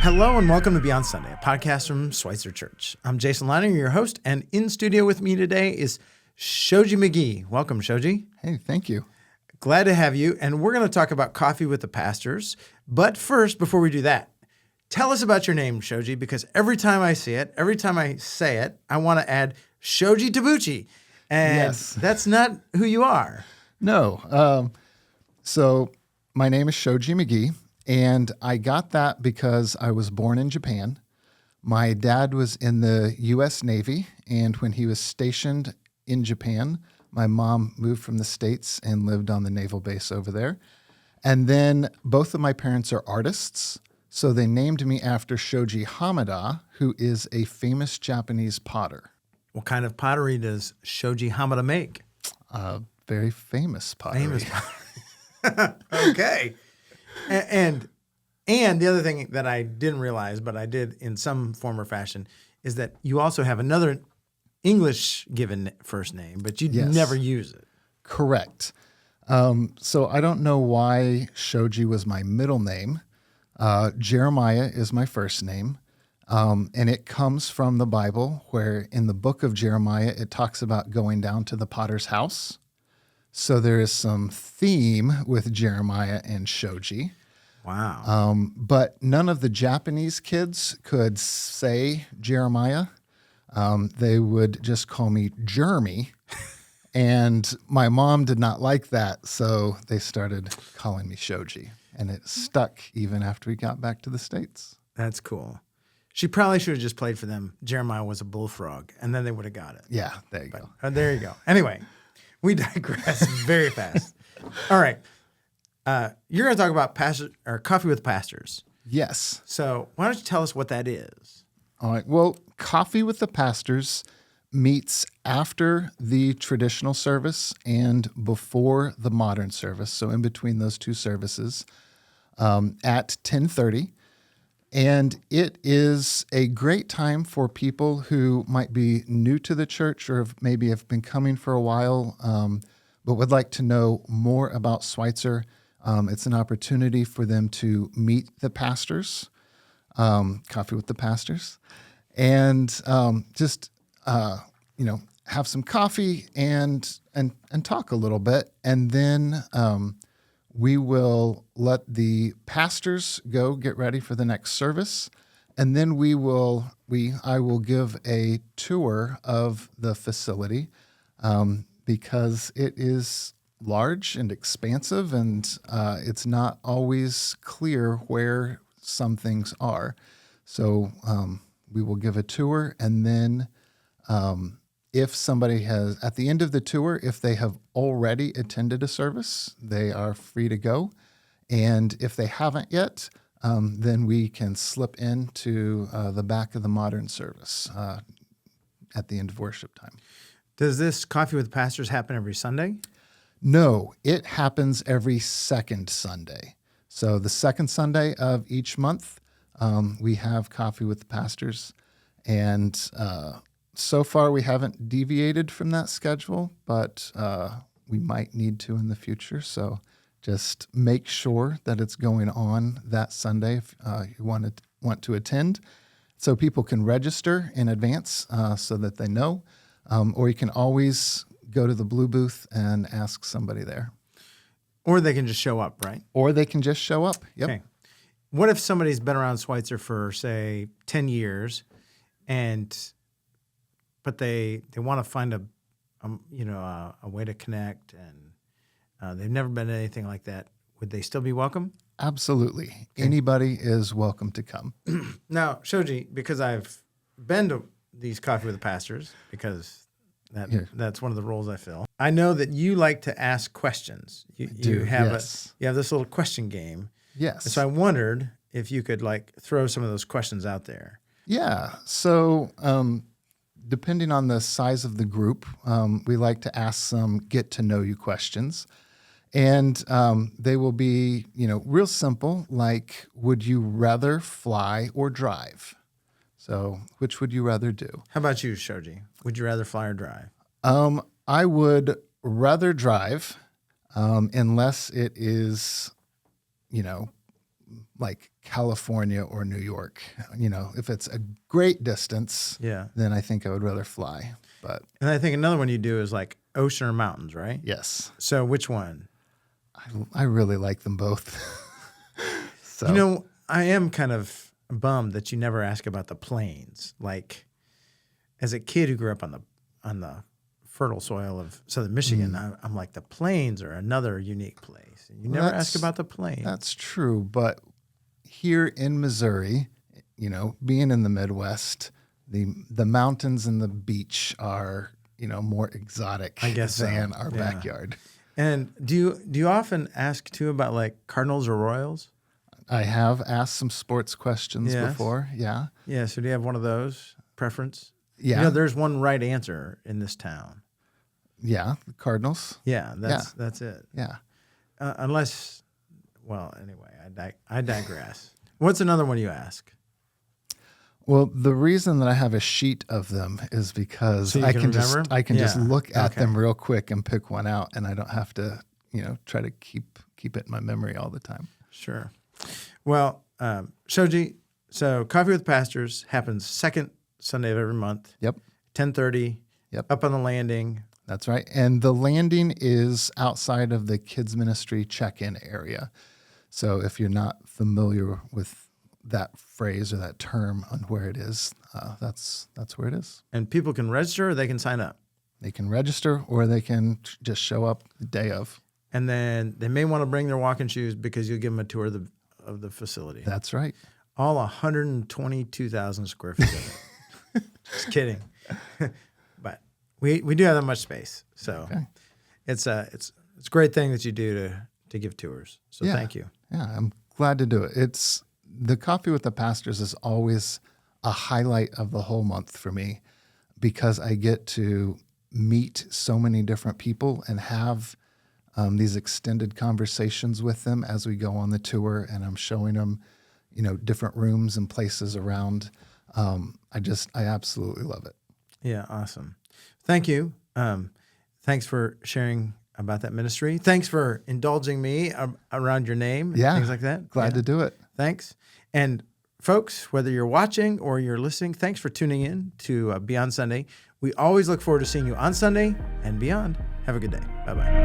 Hello and welcome to Beyond Sunday, a podcast from Schweitzer Church. I'm Jason Liner, your host, and in studio with me today is Shoji McGee. Welcome, Shoji. Hey, thank you. Glad to have you, and we're going to talk about coffee with the pastors. But first, before we do that, tell us about your name, Shoji, because every time I see it, every time I say it, I want to add Shoji Tabuchi, and Yes. That's not who you are. No. So my name is Shoji McGee, and I got that because I was born in Japan. My dad was in the U.S. Navy, and when he was stationed in Japan, my mom moved from the States and lived on the naval base over there. And then both of my parents are artists, so they named me after Shoji Hamada, who is a famous Japanese potter. What kind of pottery does Shoji Hamada make? Very famous pottery. Famous pottery. Okay. And the other thing that I didn't realize, but I did in some form or fashion, is that you also have another English given first name, but you Yes. never use it. Correct. So I don't know why Shoji was my middle name. Jeremiah is my first name. And it comes from the Bible, where in the book of Jeremiah, it talks about going down to the potter's house. So there is some theme with Jeremiah and Shoji. Wow. But none of the Japanese kids could say Jeremiah. They would just call me Jeremy. And my mom did not like that, so they started calling me Shoji. And it stuck even after we got back to the States. That's cool. She probably should have just played for them. Jeremiah was a bullfrog, and then they would have got it. Yeah, there you go. There you go. Anyway, we digress very fast. All right. You're going to talk about coffee with pastors. Yes. So why don't you tell us what that is? All right. Well, Coffee with the Pastors meets after the traditional service and before the modern service, so in between those two services, at 10:30. And it is a great time for people who might be new to the church or maybe have been coming for a while, but would like to know more about Schweitzer. It's an opportunity for them to meet the pastors, Coffee with the Pastors, and just have some coffee and talk a little bit, and then we will let the pastors go get ready for the next service, and then I will give a tour of the facility because it is large and expansive, and it's not always clear where some things are. So we will give a tour, and then if somebody has, at the end of the tour, if they have already attended a service, they are free to go. And if they haven't yet, then we can slip into the back of the modern service at the end of worship time. Does this Coffee with Pastors happen every Sunday? No, it happens every second Sunday. So the second Sunday of each month, we have Coffee with the Pastors. And so far, we haven't deviated from that schedule, but we might need to in the future. So just make sure that it's going on that Sunday if you want to attend. So people can register in advance so that they know. Or you can always go to the Blue Booth and ask somebody there. Or they can just show up, right? Or they can just show up. Yep. Okay. What if somebody's been around Schweitzer for, say, 10 years, but they want to find a way to connect, and they've never been to anything like that? Would they still be welcome? Absolutely. Okay. Anybody is welcome to come. Now, Shoji, because I've been to these Coffee with the Pastors, because that's one of the roles I fill, I know that you like to ask questions. You have this little question game. Yes. So I wondered if you could throw some of those questions out there. Yeah. So depending on the size of the group, we like to ask some get-to-know-you questions. And they will be, real simple, like, would you rather fly or drive? So which would you rather do? How about you, Shoji? Would you rather fly or drive? I would rather drive unless it is, like California or New York. If it's a great distance, Yeah. then I think I would rather fly. But And I think another one you do is like ocean or mountains, right? yes, So which one? I really like them both. So I am kind of bummed that you never ask about the plains. Like, as a kid who grew up on the fertile soil of southern Michigan, I'm like, the plains are another unique place. You never ask that's- about the plains. that's true. But here in Missouri, being in the Midwest, the mountains and the beach are, more exotic I guess so. than our Yeah. backyard. And do you often ask too about like Cardinals or Royals? I have asked some sports questions Yes. before. Yeah. Yeah. So do you have one of those preference? Yeah. There's one right answer in this town. Yeah. The Cardinals. Yeah, that's it. Yeah. Unless, well, anyway, I digress. What's another one you ask? Well, the reason that I have a sheet of them is because So you I can can just remember? I can just Yeah. look at Okay. them real quick and pick one out, and I don't have to try to keep it in my memory all the time. Sure. Well, Shoji, so Coffee with Pastors happens second Sunday of every month, Yep, 10:30. Yep. Up on the landing. that's right. And the landing is outside of the kids ministry check-in area. So if you're not familiar with that phrase or that term on where it is, that's where it is. And people can register or they can sign up. They can register or they can just show up the day of. And then they may want to bring their walking shoes because you'll give them a tour of the facility. That's right. All 122,000 square feet of it. Just kidding. But we do have that much space. So Okay. it's a great thing that you do to give tours. So Yeah. thank you. Yeah, I'm glad to do it. It's the Coffee with the Pastors is always a highlight of the whole month for me because I get to meet so many different people and have these extended conversations with them as we go on the tour, and I'm showing them, different rooms and places around. I absolutely love it. Yeah, awesome. Thank you. Thanks for sharing about that ministry. Thanks for indulging me around your name and Yeah, things like that. Glad to do it. Thanks. And folks, whether you're watching or you're listening, thanks for tuning in to Beyond Sunday. We always look forward to seeing you on Sunday and beyond. Have a good day. Bye-bye.